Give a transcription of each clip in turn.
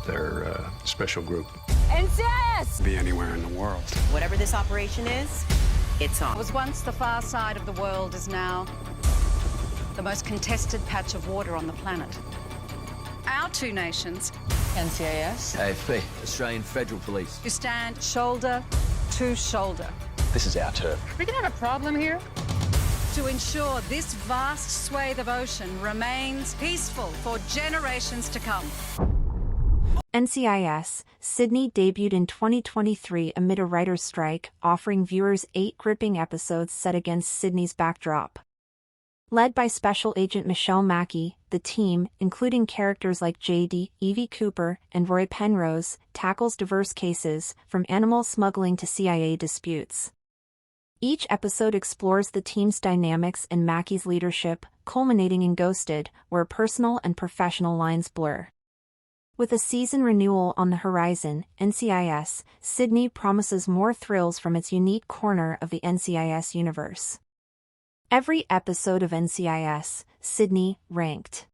They're a special group. NCIS! Be anywhere in the world. Whatever this operation is, it's on. What was once the far side of the world is now the most contested patch of water on the planet. Our two nations, NCIS? AFP, Australian Federal Police. who stand shoulder to shoulder This is our turf. we can have a problem here, to ensure this vast swathe of ocean remains peaceful for generations to come. NCIS, Sydney debuted in 2023 amid a writer's strike, offering viewers 8 gripping episodes set against Sydney's backdrop. Led by Special Agent Michelle Mackey, the team, including characters like JD, Evie Cooper, and Roy Penrose, tackles diverse cases, from animal smuggling to CIA disputes. Each episode explores the team's dynamics and Mackey's leadership, culminating in Ghosted, where personal and professional lines blur. With a season renewal on the horizon, NCIS, Sydney promises more thrills from its unique corner of the NCIS universe. Every episode of NCIS, Sydney, ranked.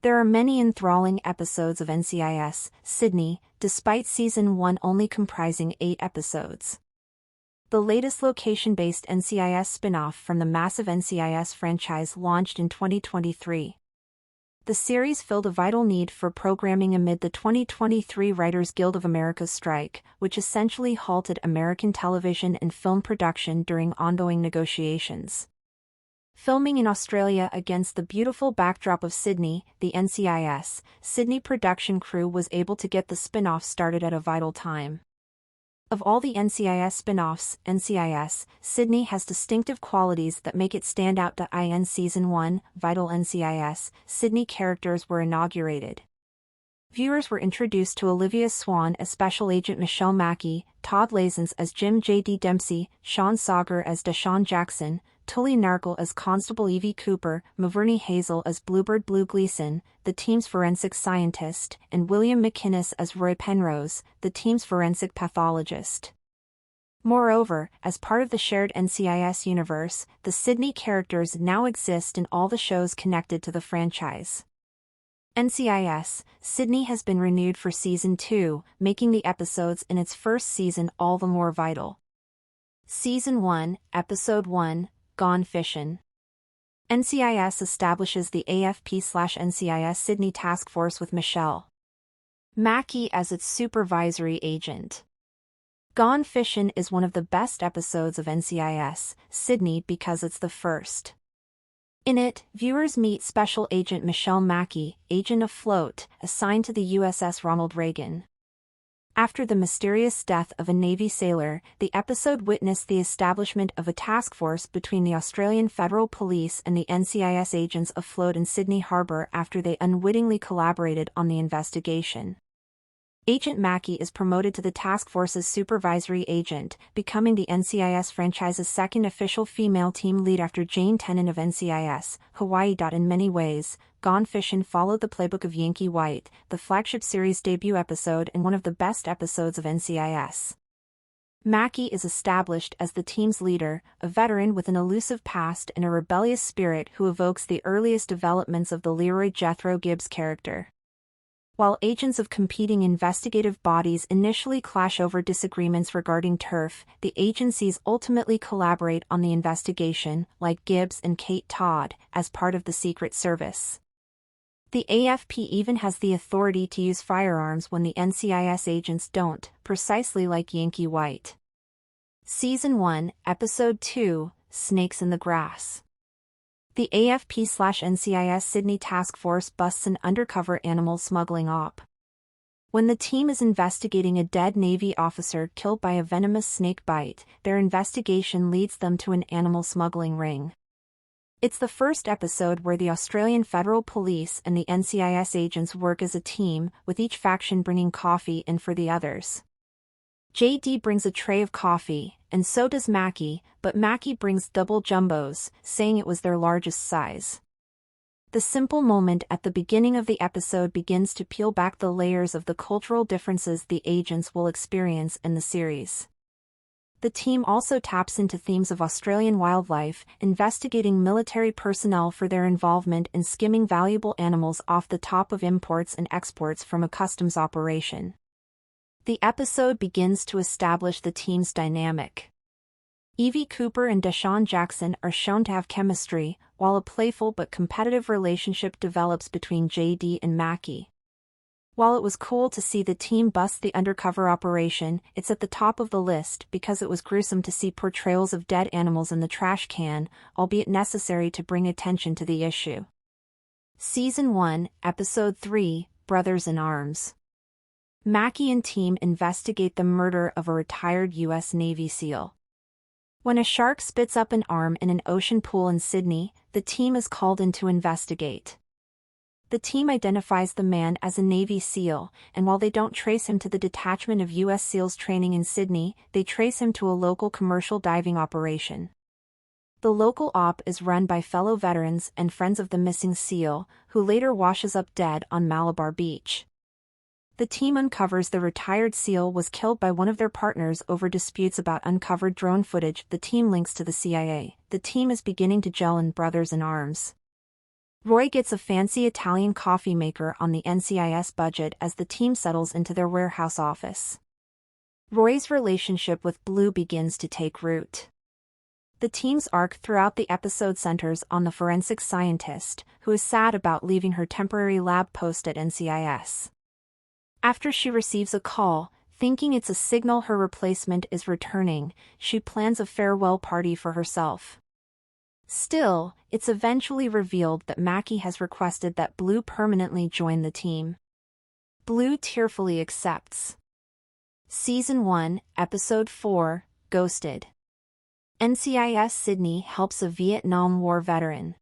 There are many enthralling episodes of NCIS, Sydney, despite Season 1 only comprising 8 episodes. The latest location-based NCIS spin-off from the massive NCIS franchise launched in 2023. The series filled a vital need for programming amid the 2023 Writers Guild of America strike, which essentially halted American television and film production during ongoing negotiations. Filming in Australia against the beautiful backdrop of Sydney, the NCIS, Sydney production crew was able to get the spin-off started at a vital time. Of all the NCIS spin-offs, NCIS, Sydney has distinctive qualities that make it stand out. In Season 1, Vital NCIS, Sydney characters were inaugurated. Viewers were introduced to Olivia Swan as Special Agent Michelle Mackey, Todd Lazens as Jim J.D. Dempsey, Sean Sauger as Deshaun Jackson, Tully Narkle as Constable Evie Cooper, Maverne Hazel as Bluebird Blue Gleason, the team's forensic scientist, and William McInnes as Roy Penrose, the team's forensic pathologist. Moreover, as part of the shared NCIS universe, the Sydney characters now exist in all the shows connected to the franchise. NCIS, Sydney has been renewed for Season 2, making the episodes in its first season all the more vital. Season 1, Episode 1, Gone Fishin'. NCIS establishes the AFP/NCIS Sydney Task Force with Michelle Mackey as its supervisory agent. Gone Fishin' is one of the best episodes of NCIS, Sydney because it's the first. In it, viewers meet Special Agent Michelle Mackey, agent afloat, assigned to the USS Ronald Reagan. After the mysterious death of a Navy sailor, the episode witnessed the establishment of a task force between the Australian Federal Police and the NCIS agents afloat in Sydney Harbour after they unwittingly collaborated on the investigation. Agent Mackey is promoted to the task force's supervisory agent, becoming the NCIS franchise's second official female team lead after Jane Tennant of NCIS, Hawaii. In many ways, Gone Fishin' followed the playbook of Yankee White, the flagship series' debut episode and one of the best episodes of NCIS. Mackey is established as the team's leader, a veteran with an elusive past and a rebellious spirit who evokes the earliest developments of the Leroy Jethro Gibbs character. While agents of competing investigative bodies initially clash over disagreements regarding turf, the agencies ultimately collaborate on the investigation, like Gibbs and Kate Todd, as part of the Secret Service. The AFP even has the authority to use firearms when the NCIS agents don't, precisely like Yankee White. Season 1, Episode 2, Snakes in the Grass. The AFP/NCIS Sydney Task Force busts an undercover animal smuggling op. When the team is investigating a dead Navy officer killed by a venomous snake bite, their investigation leads them to an animal smuggling ring. It's the first episode where the Australian Federal Police and the NCIS agents work as a team, with each faction bringing coffee in for the others. JD brings a tray of coffee, and so does Mackey, but Mackey brings double jumbos, saying it was their largest size. The simple moment at the beginning of the episode begins to peel back the layers of the cultural differences the agents will experience in the series. The team also taps into themes of Australian wildlife, investigating military personnel for their involvement in skimming valuable animals off the top of imports and exports from a customs operation. The episode begins to establish the team's dynamic. Evie Cooper and Deshaun Jackson are shown to have chemistry, while a playful but competitive relationship develops between JD and Mackie. While it was cool to see the team bust the undercover operation, it's at the top of the list because it was gruesome to see portrayals of dead animals in the trash can, albeit necessary to bring attention to the issue. Season 1, Episode 3, Brothers in Arms. Mackie and team investigate the murder of a retired U.S. Navy SEAL. When a shark spits up an arm in an ocean pool in Sydney, the team is called in to investigate. The team identifies the man as a Navy SEAL, and while they don't trace him to the detachment of U.S. SEALs training in Sydney, they trace him to a local commercial diving operation. The local op is run by fellow veterans and friends of the missing SEAL, who later washes up dead on Malabar Beach. The team uncovers the retired SEAL was killed by one of their partners over disputes about uncovered drone footage. The team links to the CIA. The team is beginning to gel in Brothers in Arms. Roy gets a fancy Italian coffee maker on the NCIS budget as the team settles into their warehouse office. Roy's relationship with Blue begins to take root. The team's arc throughout the episode centers on the forensic scientist, who is sad about leaving her temporary lab post at NCIS. After she receives a call, thinking it's a signal her replacement is returning, she plans a farewell party for herself. Still, it's eventually revealed that Mackie has requested that Blue permanently join the team. Blue tearfully accepts. Season 1, Episode 4, Ghosted. NCIS Sydney helps a Vietnam War veteran.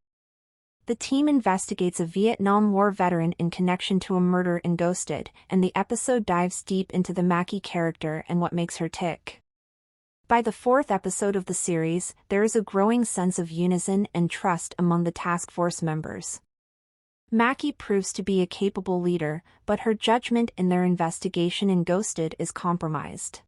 The team investigates a Vietnam War veteran in connection to a murder in Ghosted, and the episode dives deep into the Mackie character and what makes her tick. By the fourth episode of the series, there is a growing sense of unison and trust among the task force members. Mackie proves to be a capable leader, but her judgment in their investigation in Ghosted is compromised.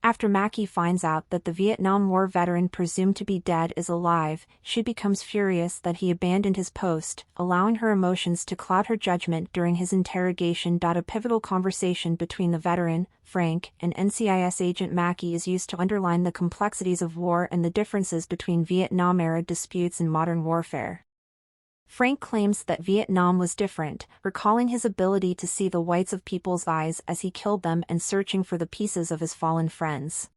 After Mackie finds out that the Vietnam War veteran presumed to be dead is alive, she becomes furious that he abandoned his post, allowing her emotions to cloud her judgment during his interrogation. A pivotal conversation between the veteran, Frank, and NCIS agent Mackie is used to underline the complexities of war and the differences between Vietnam-era disputes and modern warfare. Frank claims that Vietnam was different, recalling his ability to see the whites of people's eyes as he killed them and searching for the pieces of his fallen friends.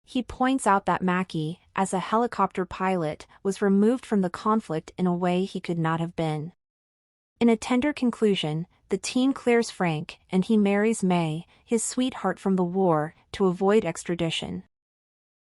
He points out that Mackie, as a helicopter pilot, was removed from the conflict in a way he could not have been. In a tender conclusion, the team clears Frank, and he marries May, his sweetheart from the war, to avoid extradition.